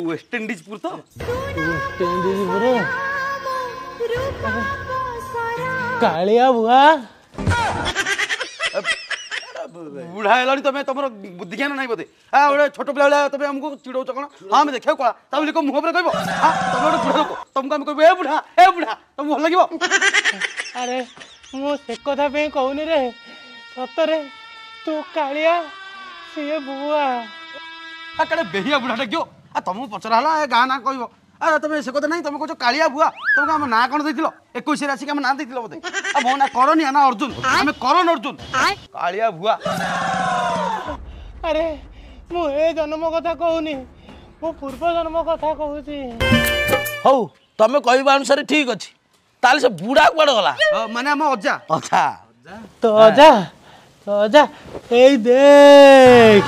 West Indies पुर तो West Indies पुर कालिया बुआ बुढ़ा है तुम तुम बुद्धि ज्ञान नहीं बोधे गोटे छोट पिला तुम आमको चिड़ौच कौन हाँ आम देखा कला ता मुँह पर कह हाँ तुम गोटे बुढ़ा लोक तुमको आम कह ए बुढ़ा तुम भल लगे। अरे मु से कथा पे कहूनी रे सतरे तू कालिया सी बुआ कड़े बेहिया बुढ़ा डाक्यो तुमको पचरा है गाँ ना कह अरे तुम से कथा नहीं तुम कहो कालिया बुआ तुमको आम ना कौन देथिल 21 आसिक आम ना देथिल बोधे मो ना करनी ना अर्जुन आम करण अर्जुन कालिया बुआ। अरे मु ए जन्म कथा कहूनी मो पूर्व जन्म कथा कहूची। हौ तमे कहबा अनुसार ठीक अछि ताले से बुढ़ा कुआड़ गला माने हम अजा अच्छा तो अजा ए देख